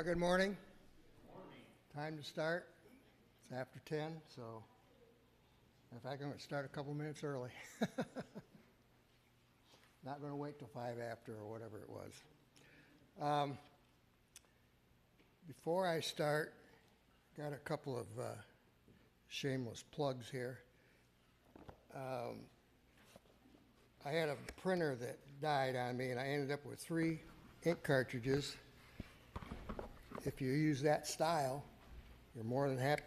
Good morning. Time to start. It's after 10, so in fact, I'm going to start a couple minutes early. Not going to wait till 5 after or whatever it was. Before I start, got a couple of shameless plugs here. I had a printer that died on me, and I ended up with 3 ink cartridges. If you use that style, I'm more than happy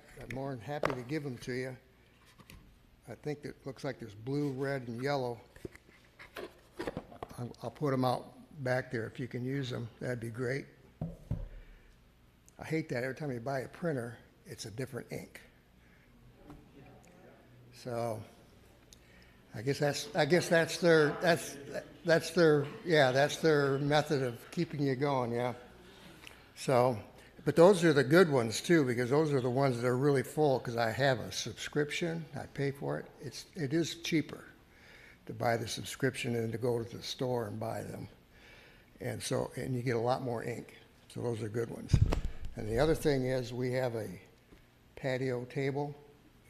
to give them to you. I think it looks like there's blue, red, and yellow. I'll put them out back there. If you can use them, that'd be great. I hate that every time you buy a printer, it's a different ink. So I guess that's their method of keeping you going, yeah. So, but those are the good ones too, because those are the ones that are really full, because I have a subscription. I pay for it. It is cheaper to buy the subscription than to go to the store and buy them. And you get a lot more ink. So those are good ones. And the other thing is we have a patio table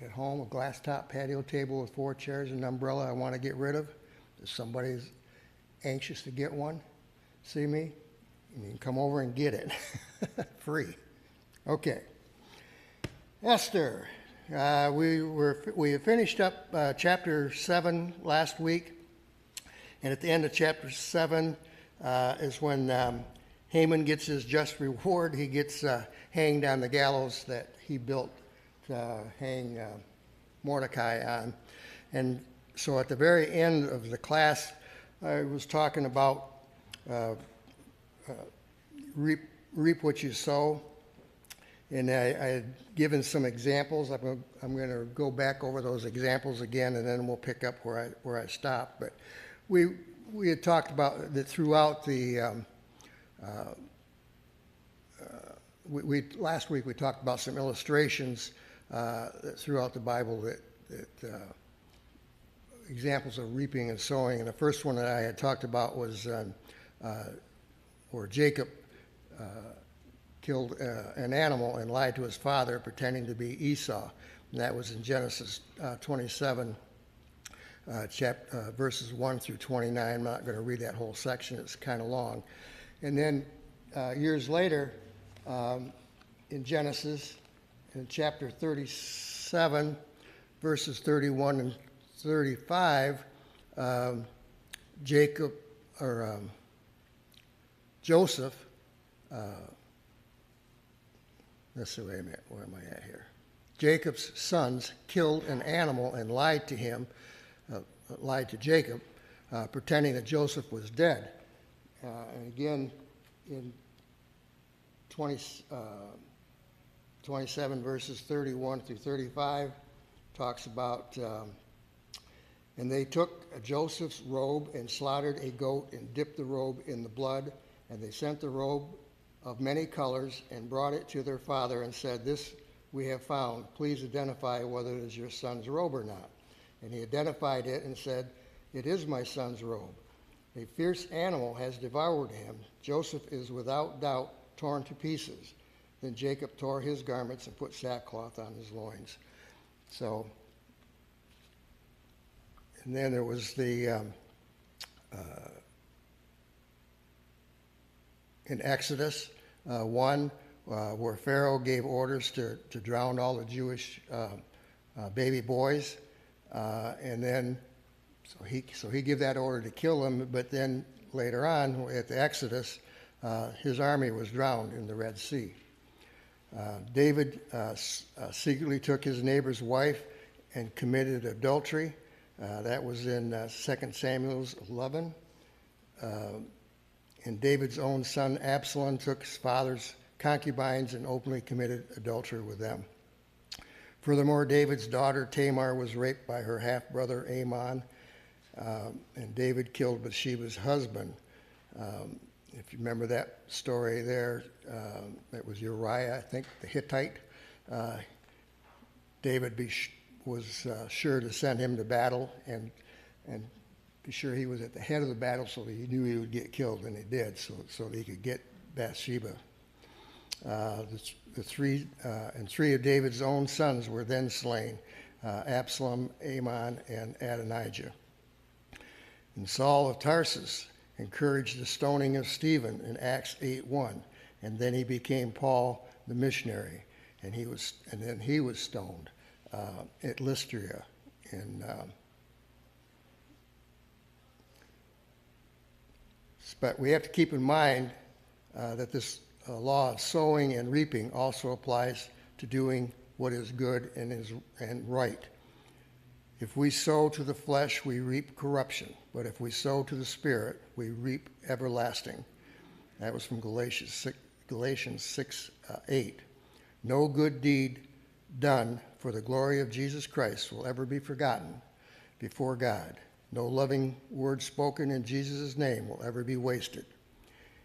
at home, a glass top patio table with 4 chairs and an umbrella I want to get rid of. If somebody's anxious to get one, see me. You can come over and get it free. Okay. Esther. We finished up chapter 7 last week, and at the end of chapter 7 is when Haman gets his just reward. He gets hanged on the gallows that he built to hang Mordecai on. And so at the very end of the class, I was talking about reap what you sow, and I had given some examples. I'm going to go back over those examples again, and then we'll pick up where I stopped. But we had talked about that throughout the last week we talked about some illustrations throughout the Bible that examples of reaping and sowing. And the first one that I had talked about was where Jacob killed an animal and lied to his father, pretending to be Esau. And that was in Genesis 27, verses 1 through 29. I'm not going to read that whole section. It's kind of long. And then years later, in Genesis, in chapter 37, verses 31 and 35, Joseph, let's see, wait a minute, where am I at here? Jacob's sons killed an animal and lied to Jacob, pretending that Joseph was dead. And again, in 27 verses 31 through 35, talks about, and they took Joseph's robe and slaughtered a goat and dipped the robe in the blood. And they sent the robe of many colors and brought it to their father and said, "This we have found. Please identify whether it is your son's robe or not." And he identified it and said, "It is my son's robe. A fierce animal has devoured him. Joseph is without doubt torn to pieces." Then Jacob tore his garments and put sackcloth on his loins. So, and then there was the in Exodus 1, where Pharaoh gave orders to drown all the Jewish baby boys, and then so he gave that order to kill them. But then later on, at the Exodus, his army was drowned in the Red Sea. David secretly took his neighbor's wife and committed adultery. That was in 2 Samuel 11. And David's own son Absalom took his father's concubines and openly committed adultery with them. Furthermore, David's daughter Tamar was raped by her half-brother Ammon, and David killed Bathsheba's husband. If you remember that story there, that was Uriah, I think, the Hittite. David was sure to send him to battle and be sure he was at the head of the battle so that he knew he would get killed, and he did, so that he could get Bathsheba. And three of David's own sons were then slain, Absalom, Amon, and Adonijah. And Saul of Tarsus encouraged the stoning of Stephen in Acts 8:1, and then he became Paul the missionary, and then he was stoned at Lystra. But we have to keep in mind that this law of sowing and reaping also applies to doing what is good and right. If we sow to the flesh, we reap corruption. But if we sow to the Spirit, we reap everlasting. That was from Galatians 6:8. No good deed done for the glory of Jesus Christ will ever be forgotten before God. No loving word spoken in Jesus' name will ever be wasted.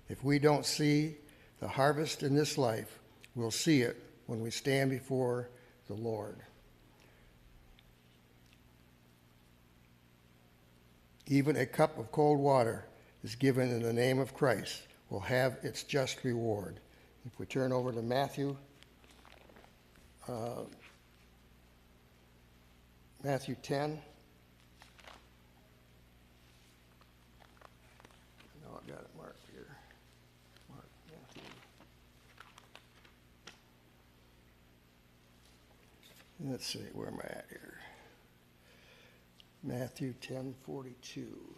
If we don't see the harvest in this life, we'll see it when we stand before the Lord. Even a cup of cold water is given in the name of Christ will have its just reward. If we turn over to Matthew 10. No, I've got it marked here. Matthew. Let's see, where am I at here? Matthew 10:42.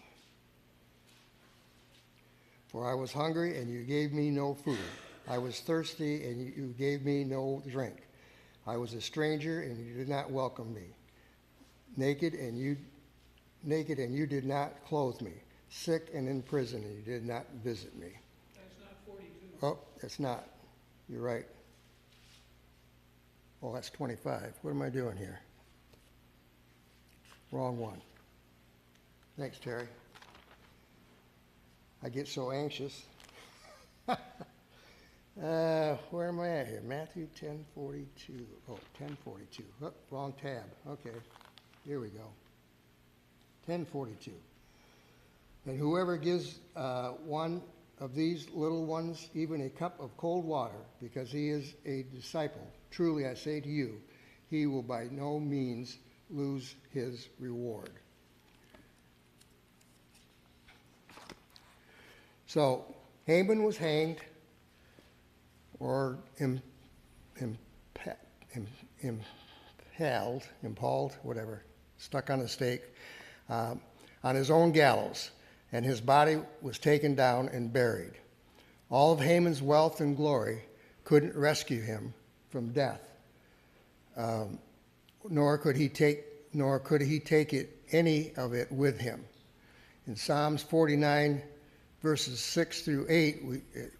For I was hungry, and you gave me no food. I was thirsty, and you gave me no drink. I was a stranger, and you did not welcome me. Naked, and you did not clothe me. Sick and in prison, and you did not visit me. That's not 42. Oh, that's not. You're right. Oh, that's 25. What am I doing here? Wrong one. Thanks, Terry. I get so anxious. Where am I at here? Matthew 10:42. Oh, 10:42. Oh, wrong tab. Okay. Here we go. 10:42. And whoever gives one of these little ones even a cup of cold water, because he is a disciple, truly I say to you, he will by no means lose his reward. So Haman was hanged or impaled, whatever, stuck on a stake on his own gallows, and his body was taken down and buried. All of Haman's wealth and glory couldn't rescue him from death, nor could he take any of it with him. In Psalms 49, verses 6 through 8,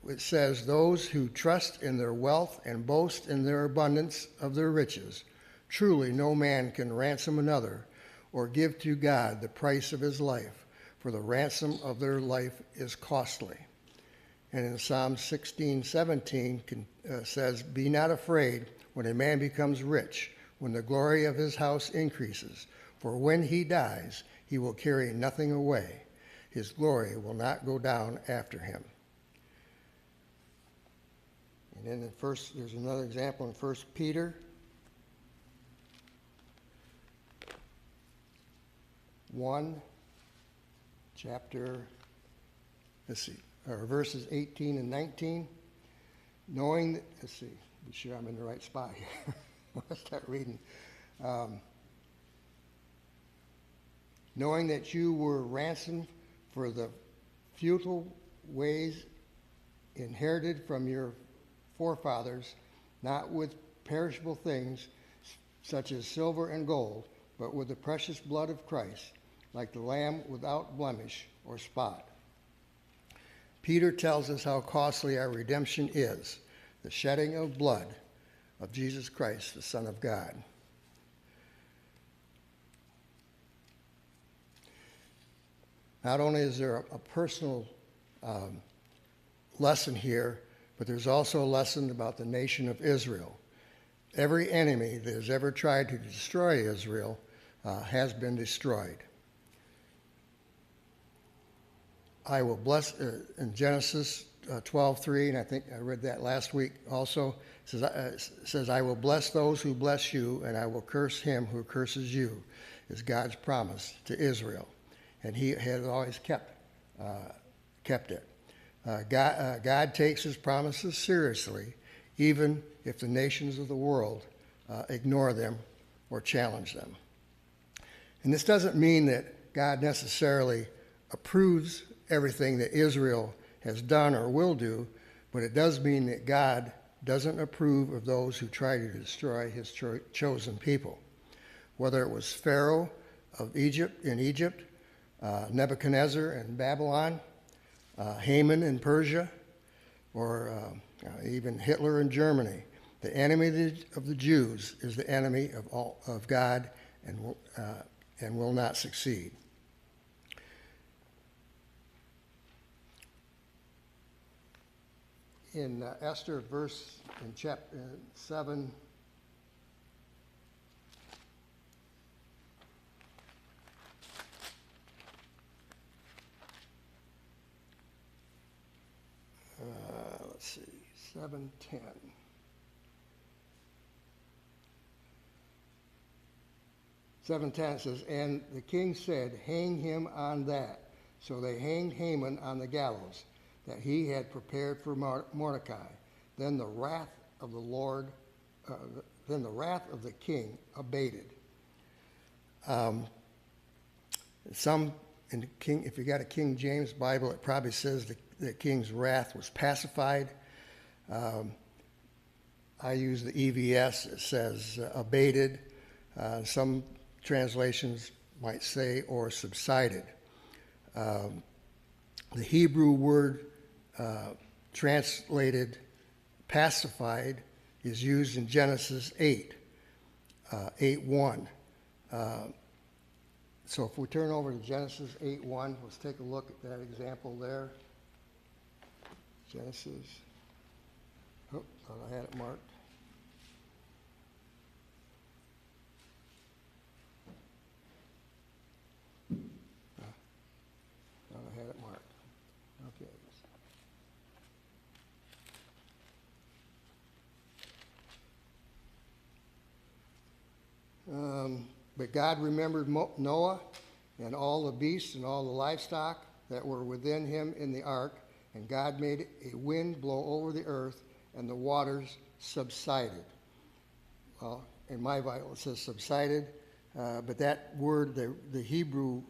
it says, "Those who trust in their wealth and boast in their abundance of their riches, truly no man can ransom another or give to God the price of his life, for the ransom of their life is costly." And in Psalm 16:17 says, "Be not afraid when a man becomes rich, when the glory of his house increases, for when he dies, he will carry nothing away. His glory will not go down after him." And then there's another example in 1 Peter 1, verses 18 and 19. Knowing that, be sure I'm in the right spot here. Let's start reading. Knowing that you were ransomed for the futile ways inherited from your forefathers, not with perishable things such as silver and gold, but with the precious blood of Christ, like the Lamb without blemish or spot. Peter tells us how costly our redemption is, the shedding of blood of Jesus Christ, the Son of God. Not only is there a personal lesson here, but there's also a lesson about the nation of Israel. Every enemy that has ever tried to destroy Israel has been destroyed. I will bless, in Genesis 12:3, and I think I read that last week also. Says, I will bless those who bless you, and I will curse him who curses you, is God's promise to Israel. And he has always kept it. God takes his promises seriously, even if the nations of the world ignore them or challenge them. And this doesn't mean that God necessarily approves everything that Israel has done or will do, but it does mean that God doesn't approve of those who try to destroy his chosen people. Whether it was Pharaoh of Egypt, Nebuchadnezzar in Babylon, Haman in Persia, or even Hitler in Germany, the enemy of the Jews is the enemy of God and will not succeed. In Esther verse in chapter 7, let's see, 7:10. Says, and the king said, hang him on that. So they hanged Haman on the gallows that he had prepared for Mordecai. Then the wrath of the Lord, then the wrath of the king abated. Some in the king, if you got a King James Bible, it probably says the king's wrath was pacified. I use the EVS. It says abated. Some translations might say or subsided. The Hebrew word translated pacified is used in Genesis 8:1. So if we turn over to Genesis 8:1, let's take a look at that example there. Genesis. Oh, thought I had it marked. Thought I had it marked. Okay. But God remembered Noah and all the beasts and all the livestock that were within him in the ark, and God made a wind blow over the earth, and the waters subsided. Well, in my Bible it says subsided, but that word, the Hebrew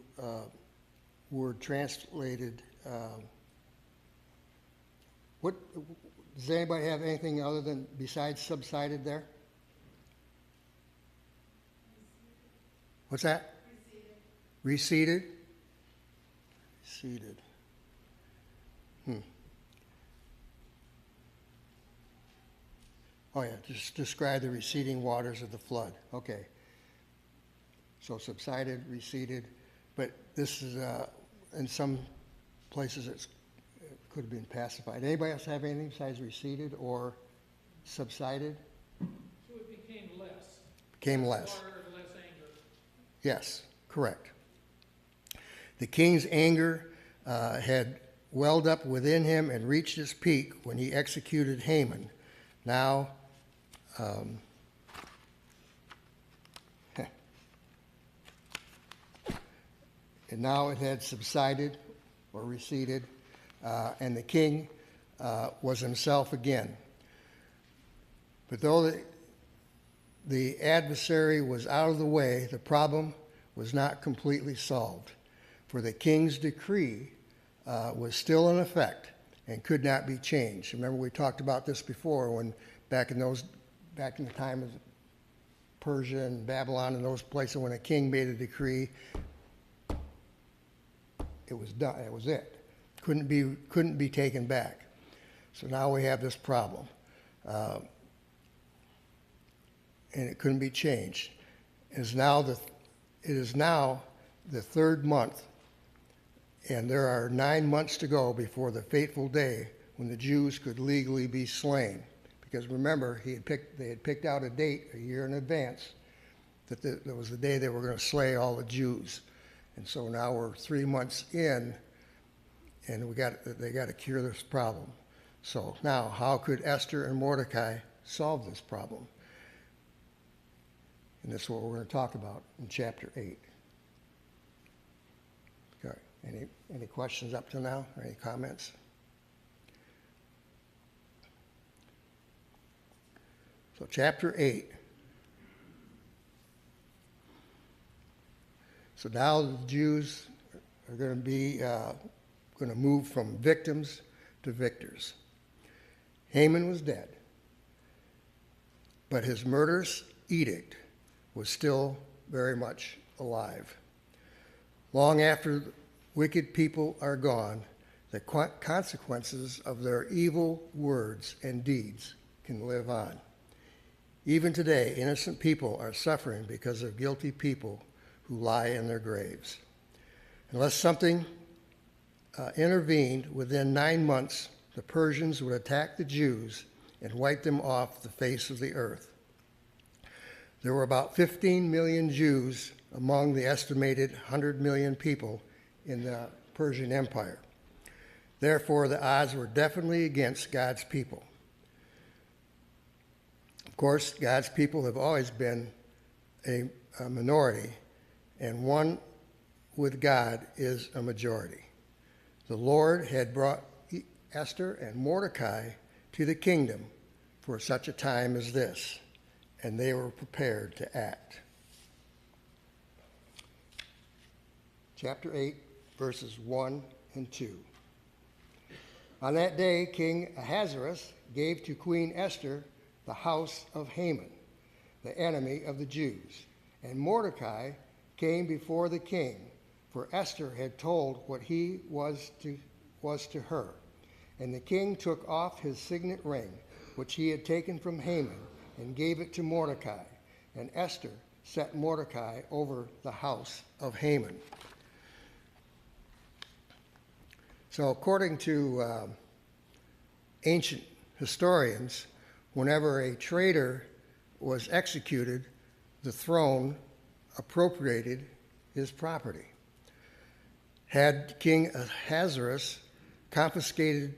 word translated, what does anybody have anything other than besides subsided there? What's that? Receded. Receded. Oh yeah, just describe the receding waters of the flood. Okay. So subsided, receded, but this is in some places it could have been pacified. Anybody else have anything besides receded or subsided? So it became less. Became less. Water, less anger. Yes, correct. The king's anger had welled up within him and reached its peak when he executed Haman. Now, and now it had subsided or receded, and the king was himself again. But though the adversary was out of the way, the problem was not completely solved, for the king's decree was still in effect and could not be changed. Remember, we talked about this before, when back in the time of Persia and Babylon and those places, when a king made a decree, it was done. It was it. Couldn't be taken back. So now we have this problem, and it couldn't be changed. It is now the third month, and there are 9 months to go before the fateful day when the Jews could legally be slain. Because remember, they had picked out a date a year in advance that there was the day they were going to slay all the Jews. And so now we're 3 months in, and they got to cure this problem. So now, how could Esther and Mordecai solve this problem? And this is what we're going to talk about in chapter 8. Okay. Any questions up to now, or any comments? So chapter 8. So now the Jews are going to move from victims to victors. Haman was dead, but his murderous edict was still very much alive. Long after wicked people are gone, the consequences of their evil words and deeds can live on. Even today, innocent people are suffering because of guilty people who lie in their graves. Unless something intervened, within 9 months, the Persians would attack the Jews and wipe them off the face of the earth. There were about 15 million Jews among the estimated 100 million people in the Persian Empire. Therefore, the odds were definitely against God's people. Of course, God's people have always been a minority, and one with God is a majority. The Lord had brought Esther and Mordecai to the kingdom for such a time as this, and they were prepared to act. Chapter 8, verses 1 and 2. On that day, King Ahasuerus gave to Queen Esther the house of Haman, the enemy of the Jews, and Mordecai came before the king, for Esther had told what he was to her. And the king took off his signet ring, which he had taken from Haman, and gave it to Mordecai. And Esther set Mordecai over the house of Haman. So according to ancient historians, whenever a traitor was executed, the throne appropriated his property. Had King Ahasuerus confiscated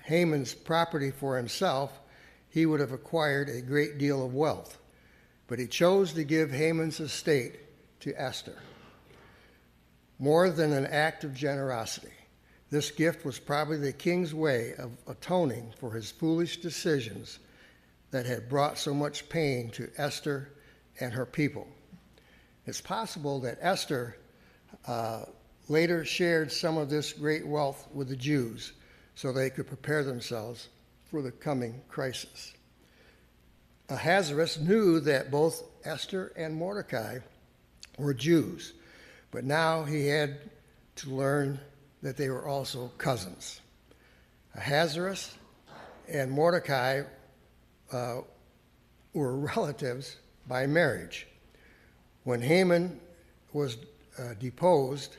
Haman's property for himself, he would have acquired a great deal of wealth. But he chose to give Haman's estate to Esther. More than an act of generosity, this gift was probably the king's way of atoning for his foolish decisions that had brought so much pain to Esther and her people. It's possible that Esther later shared some of this great wealth with the Jews so they could prepare themselves for the coming crisis. Ahasuerus knew that both Esther and Mordecai were Jews, but now he had to learn that they were also cousins. Ahasuerus and Mordecai were relatives by marriage. When Haman was deposed,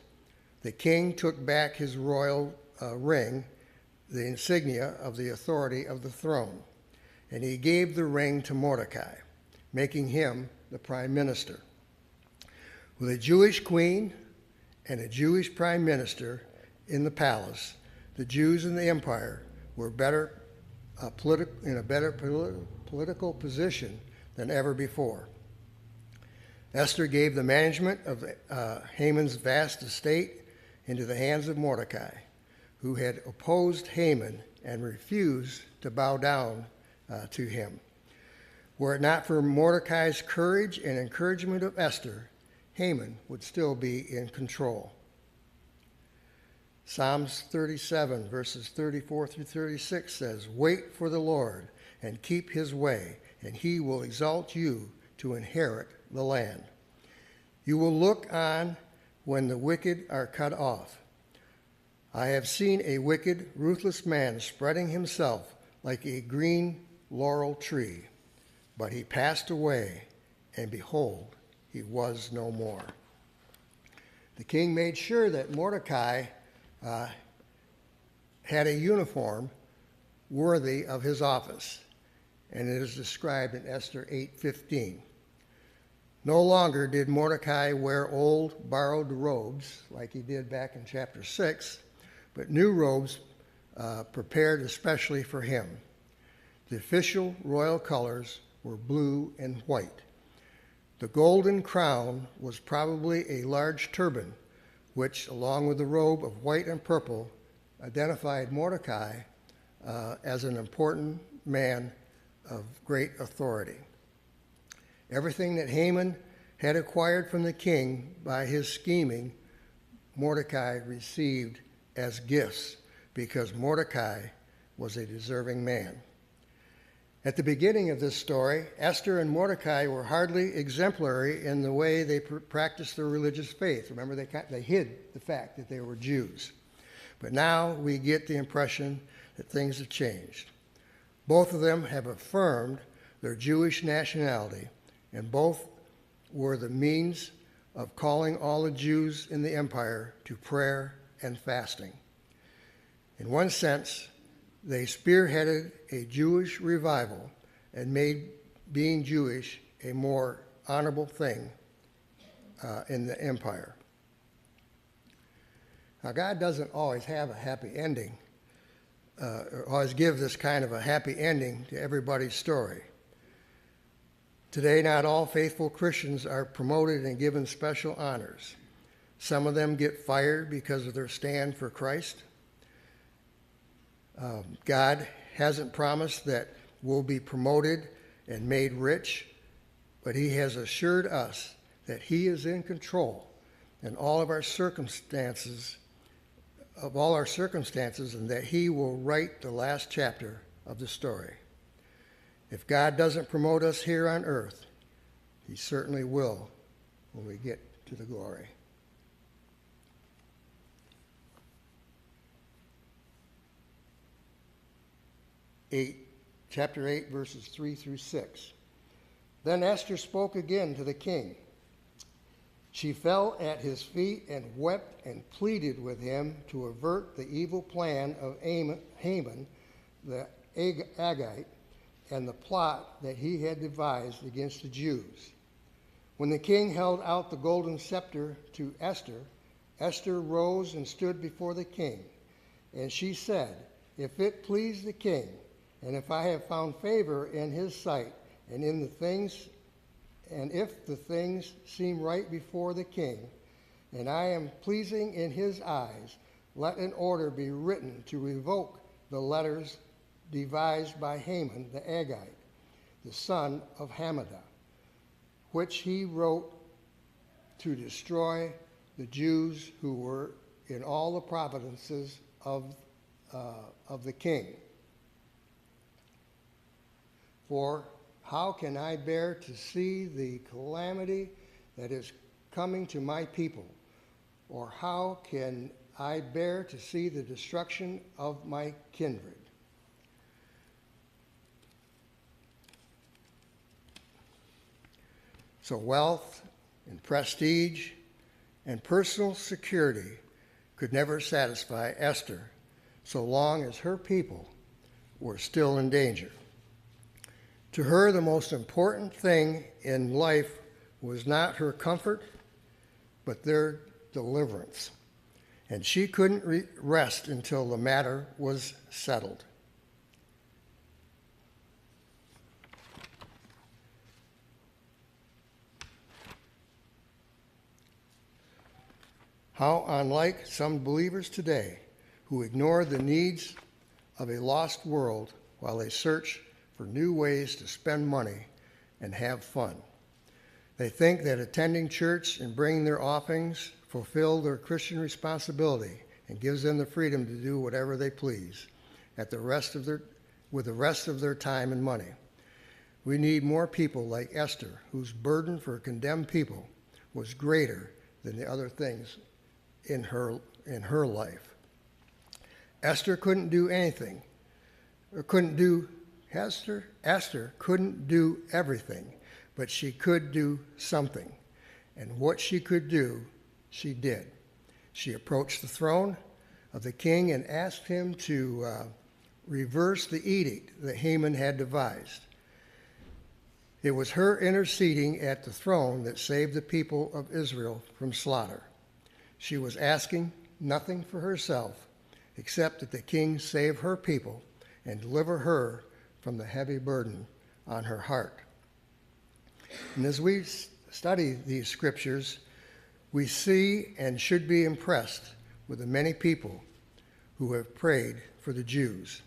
the king took back his royal ring, the insignia of the authority of the throne, and he gave the ring to Mordecai, making him the prime minister. With a Jewish queen and a Jewish prime minister in the palace, the Jews in the empire were in a better political position than ever before. Esther gave the management of Haman's vast estate into the hands of Mordecai, who had opposed Haman and refused to bow down to him. Were it not for Mordecai's courage and encouragement of Esther, Haman would still be in control. Psalms 37, verses 34 through 36 says, "Wait for the Lord and keep his way, and he will exalt you to inherit the land. You will look on when the wicked are cut off. I have seen a wicked, ruthless man spreading himself like a green laurel tree, but he passed away, and behold, he was no more." The king made sure that Mordecai had a uniform worthy of his office, and it is described in Esther 8:15. No longer did Mordecai wear old borrowed robes like he did back in chapter 6, but new robes prepared especially for him. The official royal colors were blue and white. The golden crown was probably a large turban, which, along with the robe of white and purple, identified Mordecai as an important man of great authority. Everything that Haman had acquired from the king by his scheming, Mordecai received as gifts because Mordecai was a deserving man. At the beginning of this story, Esther and Mordecai were hardly exemplary in the way they practiced their religious faith. Remember, they hid the fact that they were Jews. But now we get the impression that things have changed. Both of them have affirmed their Jewish nationality, and both were the means of calling all the Jews in the empire to prayer and fasting. In one sense, they spearheaded a Jewish revival and made being Jewish a more honorable thing in the empire. Now, God doesn't always have a happy ending, or always give this kind of a happy ending to everybody's story. Today, not all faithful Christians are promoted and given special honors. Some of them get fired because of their stand for Christ. God hasn't promised that we'll be promoted and made rich, but he has assured us that he is in control in all of our circumstances, and that he will write the last chapter of the story. If God doesn't promote us here on earth, he certainly will when we get to the glory. Chapter 8, verses 3 through 6. Then Esther spoke again to the king. She fell at his feet and wept and pleaded with him to avert the evil plan of Haman the Agagite and the plot that he had devised against the Jews. When the king held out the golden scepter to Esther, Esther rose and stood before the king. And she said, "If it please the king, and if I have found favor in his sight, and if the things seem right before the king, and I am pleasing in his eyes, let an order be written to revoke the letters devised by Haman the Agagite, the son of Hammedah, which he wrote to destroy the Jews who were in all the provinces of the king. For how can I bear to see the calamity that is coming to my people? Or how can I bear to see the destruction of my kindred?" So wealth and prestige and personal security could never satisfy Esther so long as her people were still in danger. To her, the most important thing in life was not her comfort, but their deliverance. And she couldn't rest until the matter was settled. How unlike some believers today who ignore the needs of a lost world while they search for new ways to spend money and have fun. They think that attending church and bringing their offerings fulfill their Christian responsibility and gives them the freedom to do whatever they please with the rest of their time and money. We need more people like Esther, whose burden for condemned people was greater than the other things in her life. Esther couldn't do anything, Esther couldn't do everything, but she could do something. And what she could do, she did. She approached the throne of the king and asked him to reverse the edict that Haman had devised. It was her interceding at the throne that saved the people of Israel from slaughter. She was asking nothing for herself, except that the king save her people and deliver her from the heavy burden on her heart. And as we study these scriptures, we see and should be impressed with the many people who have prayed for the Jews.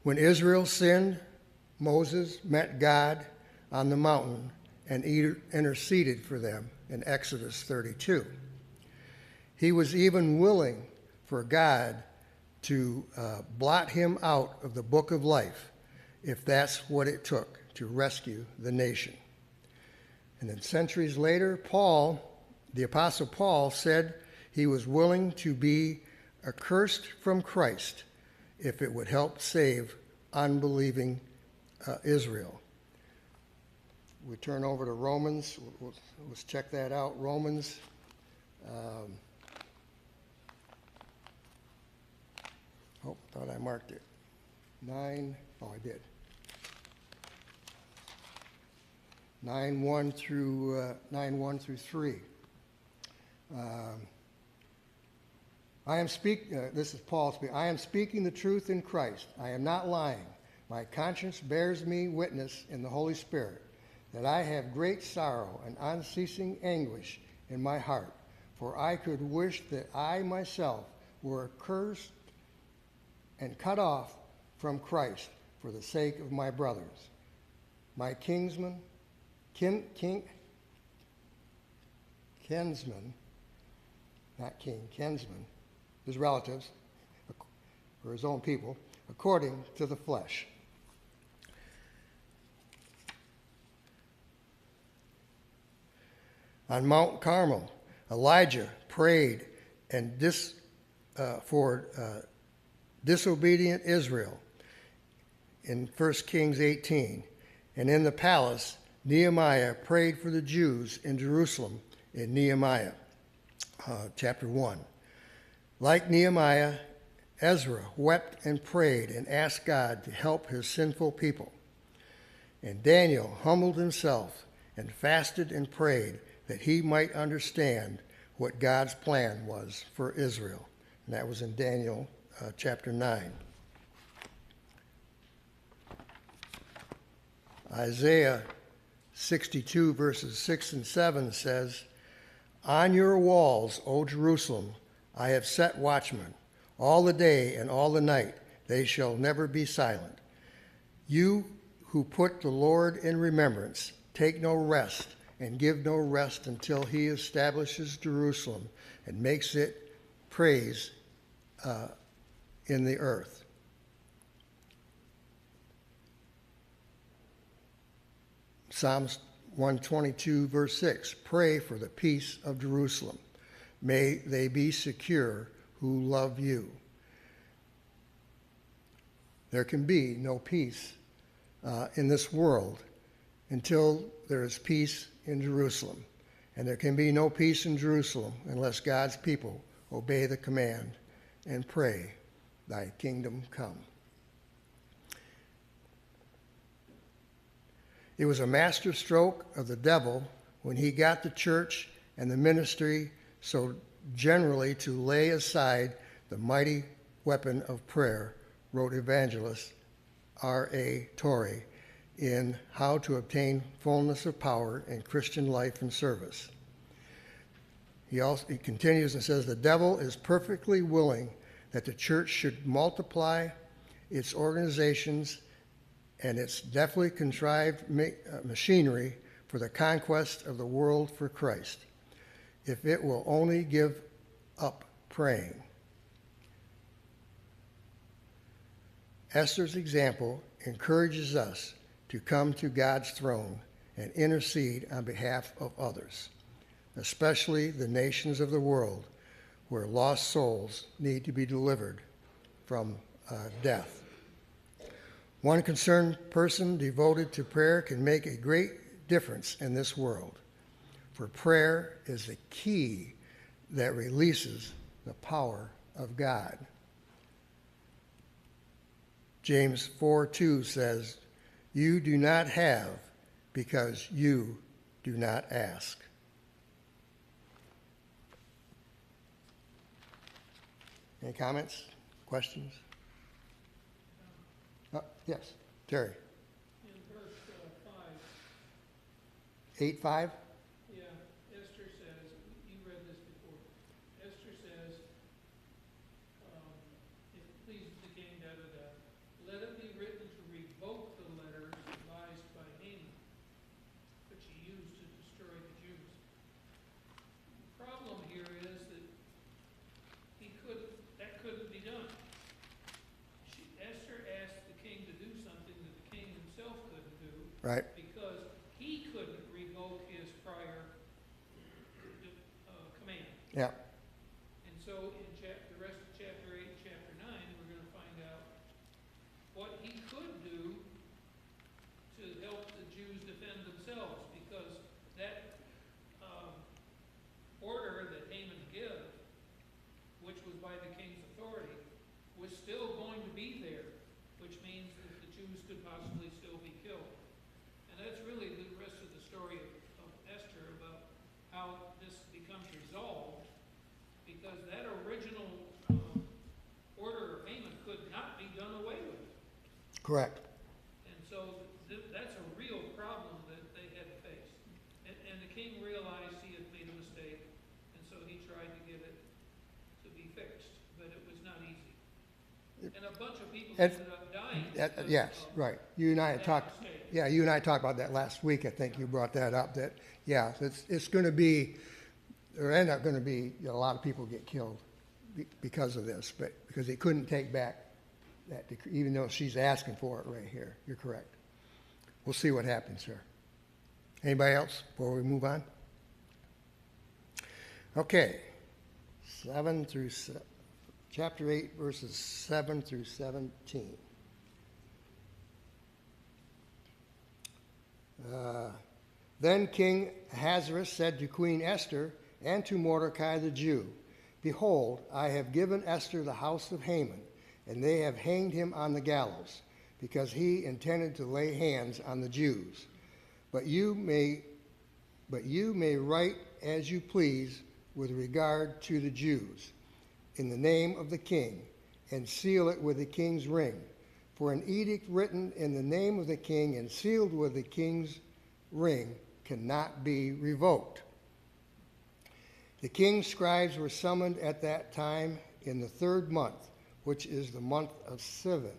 When Israel sinned, Moses met God on the mountain and interceded for them in Exodus 32. He was even willing for God to blot him out of the book of life if that's what it took to rescue the nation. And then centuries later, Paul, the Apostle Paul, said he was willing to be accursed from Christ if it would help save unbelieving Israel. We turn over to Romans. Let's check that out. Romans. Thought I marked it. 9. Oh, I did. 9:1 through 3. This is Paul speaking. I am speaking the truth in Christ. I am not lying. My conscience bears me witness in the Holy Spirit that I have great sorrow and unceasing anguish in my heart. For I could wish that I myself were accursed and cut off from Christ for the sake of my brothers, my kinsmen, his relatives, or his own people, according to the flesh. On Mount Carmel, Elijah prayed for disobedient Israel in 1 Kings 18. And in the palace, Nehemiah prayed for the Jews in Jerusalem in Nehemiah chapter 1. Like Nehemiah, Ezra wept and prayed and asked God to help his sinful people. And Daniel humbled himself and fasted and prayed that he might understand what God's plan was for Israel. And that was in Daniel chapter 9. Isaiah 62 verses 6 and 7 says, On your walls, O Jerusalem, I have set watchmen. All the day and all the night they shall never be silent. You who put the Lord in remembrance, take no rest and give no rest until he establishes Jerusalem and makes it praise in the earth. Psalms 122 verse 6, pray for the peace of Jerusalem. May they be secure who love you. There can be no peace in this world until there is peace in Jerusalem. And there can be no peace in Jerusalem unless God's people obey the command and pray, thy kingdom come. It was a master stroke of the devil when he got the church and the ministry so generally to lay aside the mighty weapon of prayer, wrote evangelist R.A. Torrey in How to Obtain Fullness of Power in Christian Life and Service. He continues and says, the devil is perfectly willing that the church should multiply its organizations and its deftly contrived machinery for the conquest of the world for Christ, if it will only give up praying. Esther's example encourages us to come to God's throne and intercede on behalf of others, especially the nations of the world where lost souls need to be delivered from death. One concerned person devoted to prayer can make a great difference in this world, for prayer is the key that releases the power of God. James 4:2 says, you do not have because you do not ask. Any comments, questions? Yes, Terry. In verse 5, 8:5? yeah, Esther says, you read this before. Esther says, if it pleases the king, da, da, da, let it be written to revoke the letters devised by Haman, which he used to destroy the Jews. The problem here is that that couldn't be done. Esther asked the king to do something that the king himself couldn't do. Right. Because he couldn't revoke his prior command. Yeah. And so in the rest of chapter 8 and chapter 9, we're going to find out what he could do to help the Jews defend themselves, because that order that Haman gave, which was by the king's authority, was still going to be there, which means that the Jews could possibly still be killed. And that's really the rest of the story of Esther, about how this becomes resolved, because that original order of Haman could not be done away with. Correct. And so that's a real problem that they had to face. And the king realized he had made a mistake, and so he tried to get it to be fixed, but it was not easy. And a bunch of people And- ended up dying. Yes, right. You and I had that talked, mistake. yeah, you and I talked about that last week. I think you brought that up, that, yeah, it's going to be, there end up going to be, a lot of people get killed because of this, but because they couldn't take back that decree, even though she's asking for it right here. You're correct. We'll see what happens here. Anybody else before we move on? Okay, chapter 8, verses 7 through 17. Then King Ahasuerus said to Queen Esther and to Mordecai the Jew, Behold, I have given Esther the house of Haman, and they have hanged him on the gallows, because he intended to lay hands on the Jews. But you may write as you please with regard to the Jews, in the name of the king, and seal it with the king's ring. For an edict written in the name of the king and sealed with the king's ring cannot be revoked. The king's scribes were summoned at that time in the 3rd month, which is the month of Sivan,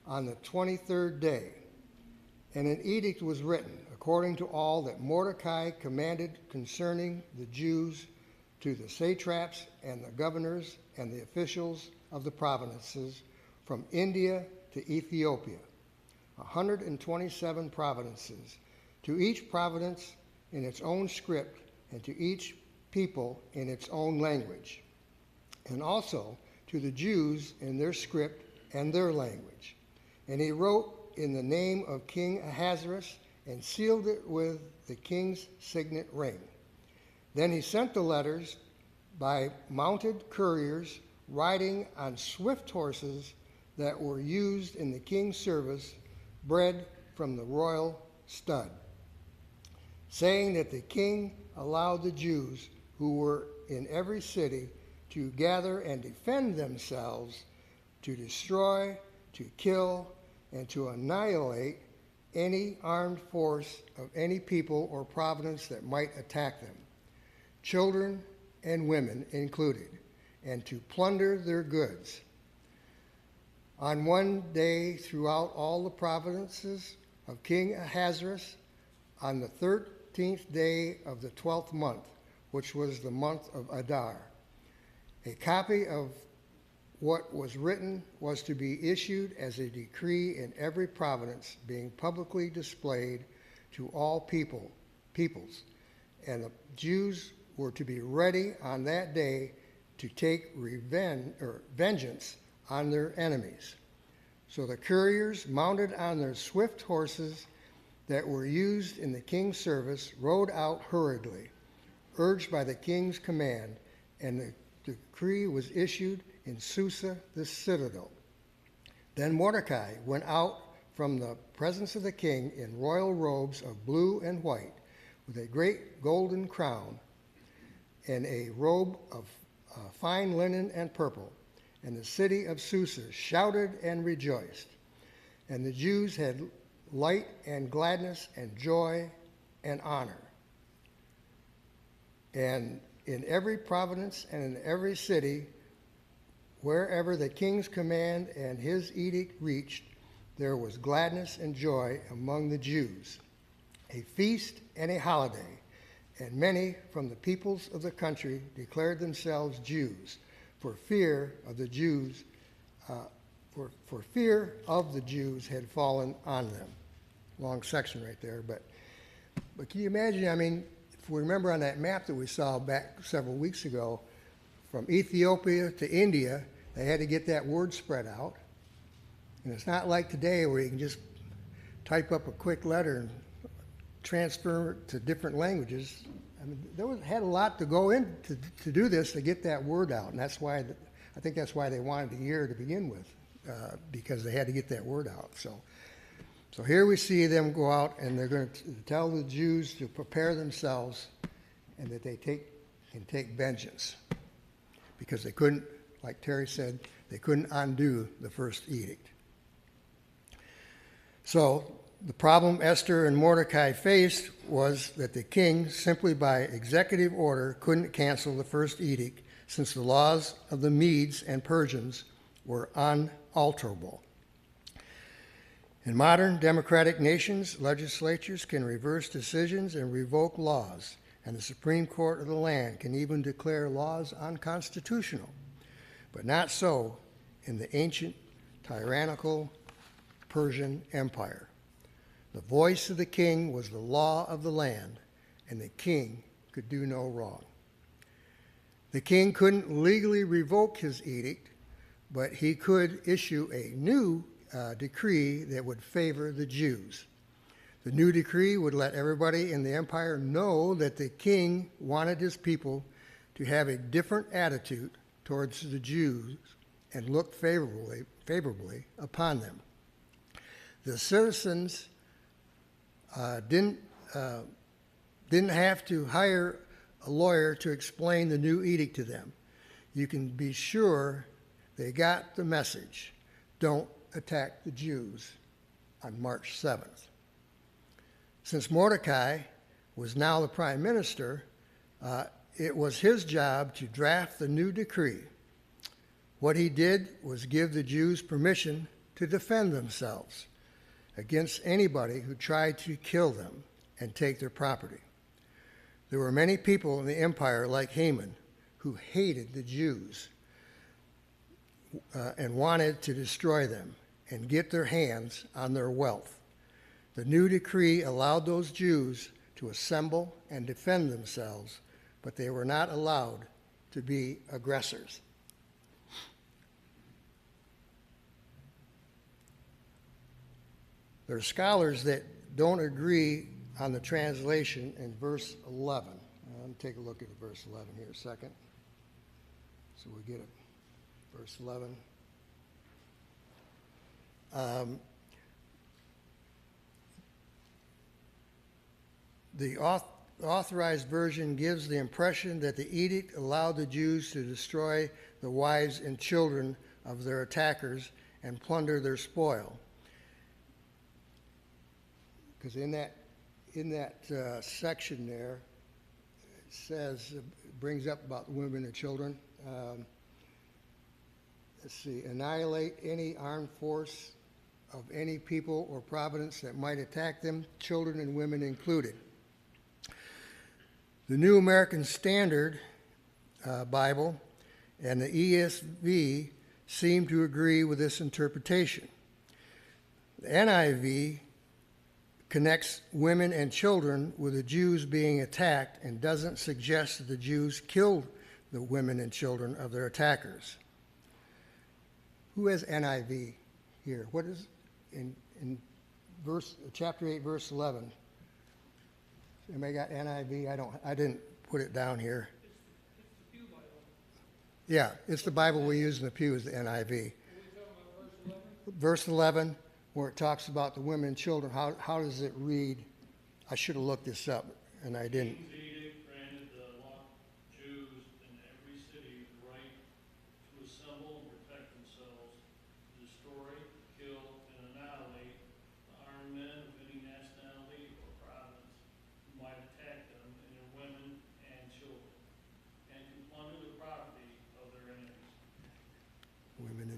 on the 23rd day. And an edict was written, according to all that Mordecai commanded concerning the Jews, to the satraps and the governors and the officials of the provinces, from India to Ethiopia, 127 provinces, to each province in its own script, and to each people in its own language, and also to the Jews in their script and their language. And he wrote in the name of King Ahasuerus and sealed it with the king's signet ring. Then he sent the letters by mounted couriers riding on swift horses that were used in the king's service, bred from the royal stud, saying that the king allowed the Jews who were in every city to gather and defend themselves, to destroy, to kill, and to annihilate any armed force of any people or province that might attack them, children and women included, and to plunder their goods. On one day throughout all the provinces of King Ahasuerus, on the 13th day of the 12th month, which was the month of Adar, a copy of what was written was to be issued as a decree in every province, being publicly displayed to all peoples, and the Jews were to be ready on that day to take vengeance on their enemies. So the couriers, mounted on their swift horses that were used in the king's service, rode out hurriedly, urged by the king's command, and the decree was issued in Susa, the citadel. Then Mordecai went out from the presence of the king in royal robes of blue and white, with a great golden crown, and a robe of fine linen and purple. and the city of Susa shouted and rejoiced. And the Jews had light and gladness and joy and honor. And in every province and in every city, wherever the king's command and his edict reached, there was gladness and joy among the Jews, a feast and a holiday. And many from the peoples of the country declared themselves Jews, for fear of the Jews, for fear of the Jews had fallen on them. Long section right there, but can you imagine? I mean, if we remember on that map that we saw back several weeks ago, from Ethiopia to India, they had to get that word spread out. And it's not like today where you can just type up a quick letter and transfer it to different languages. I mean, had a lot to go in to do this, to get that word out. And that's why, I think that's why they wanted a year to begin with, because they had to get that word out. So here we see them go out, and they're going to tell the Jews to prepare themselves and that they can take vengeance. Because they couldn't, like Terry said, they couldn't undo the first edict. So the problem Esther and Mordecai faced was that the king, simply by executive order, couldn't cancel the first edict, since the laws of the Medes and Persians were unalterable. In modern democratic nations, legislatures can reverse decisions and revoke laws, and the Supreme Court of the land can even declare laws unconstitutional. But not so in the ancient, tyrannical Persian Empire. The voice of the king was the law of the land, and the king could do no wrong. The king couldn't legally revoke his edict, but he could issue a new decree that would favor the Jews. The new decree would let everybody in the empire know that the king wanted his people to have a different attitude towards the Jews and look favorably upon them. The citizens didn't have to hire a lawyer to explain the new edict to them. You can be sure they got the message. Don't attack the Jews on March 7th. Since Mordecai was now the prime minister, it was his job to draft the new decree. What he did was give the Jews permission to defend themselves against anybody who tried to kill them and take their property. There were many people in the empire like Haman who hated the Jews and wanted to destroy them and get their hands on their wealth. The new decree allowed those Jews to assemble and defend themselves, but they were not allowed to be aggressors. There are scholars that don't agree on the translation in verse 11. Let me take a look at verse 11 here a second. So we get it. Verse 11. The authorized version gives the impression that the edict allowed the Jews to destroy the wives and children of their attackers and plunder their spoil. Because in that section there, it says, it brings up about women and children. Let's see, annihilate any armed force of any people or province that might attack them, children and women included. The New American Standard Bible and the ESV seem to agree with this interpretation. The NIV connects women and children with the Jews being attacked and doesn't suggest that the Jews killed the women and children of their attackers. Who has NIV here? What is in chapter 8, verse 11? Anybody got NIV? I didn't put it down here. It's the Pew Bible. Yeah, it's the Bible we use in the pew, is the NIV. Are we talking about Verse 11, where it talks about the women and children, how does it read? I should have looked this up, and I didn't. King's edict granted the Jews in every city the right to assemble and protect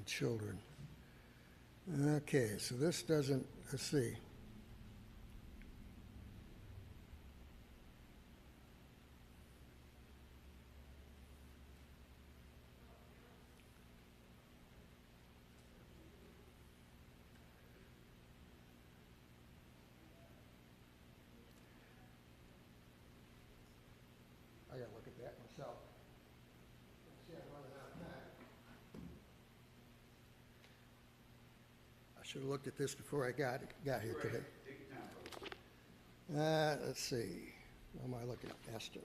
children. Okay, so this doesn't, let's see. I gotta look at that myself. See, I'm running out of time. I should have looked at this before I got here today. Let's see. What am I looking at? Esther.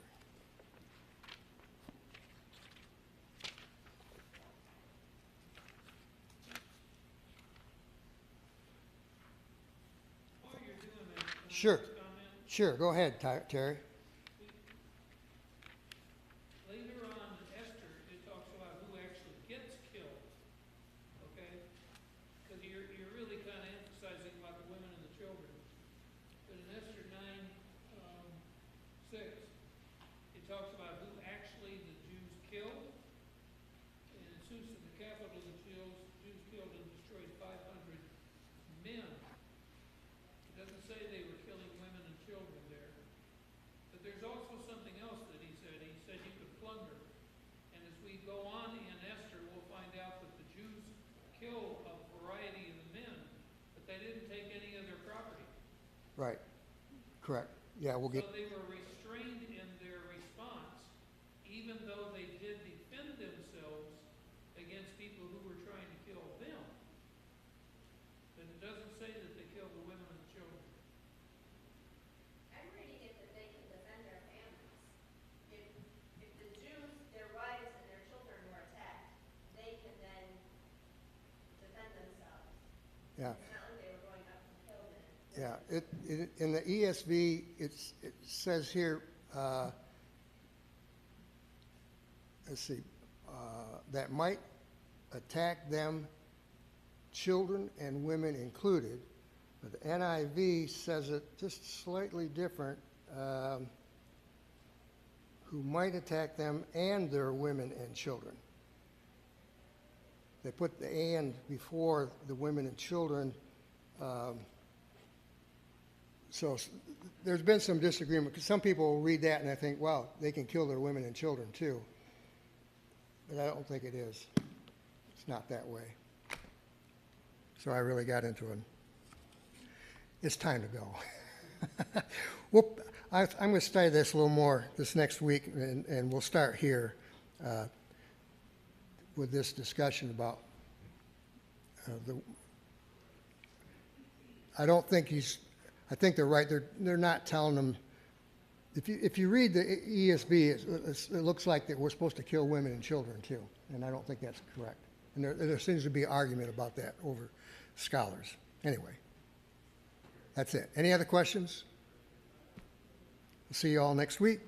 While you're doing that, can I Sure. just comment? Sure, go ahead, Terry. Later on in Esther, it talks about who actually gets killed, okay? Because you're really kind of emphasizing about the women and the children. But in Esther 9, 6, it talks about who actually the Jews killed. And in Susa, the capital, the Jews killed and destroyed 500 men. It doesn't say they were killing women and children there. But there's also something else that he said. He said you could plunder. And as we go on in Esther, we'll find out that the Jews kill a variety of the men, but they didn't take any of their property. Right. Correct. Yeah, we'll get, So they were restrained in their response, even though they did defend themselves against people who were trying to kill them. But it doesn't say that they killed the women and the children. I'm reading it that they can defend their families. If the Jews, their wives and their children were attacked, they can then defend themselves. yeah. It's not like they were going up to kill them. Yeah, in the ESV, it says here, let's see, that might attack them, children and women included. But the NIV says it just slightly different, who might attack them and their women and children. They put the "and" before the women and children. So there's been some disagreement, because some people will read that and I think, wow, they can kill their women and children too. But I don't think it is. It's not that way. So I really got into it. It's time to go. Well, I'm going to study this a little more this next week, and we'll start here with this discussion about I don't think I think they're right. They're not telling them. If you read the ESV, it looks like that we're supposed to kill women and children too, and I don't think that's correct. And there seems to be argument about that over scholars. Anyway, that's it. Any other questions? We'll see you all next week.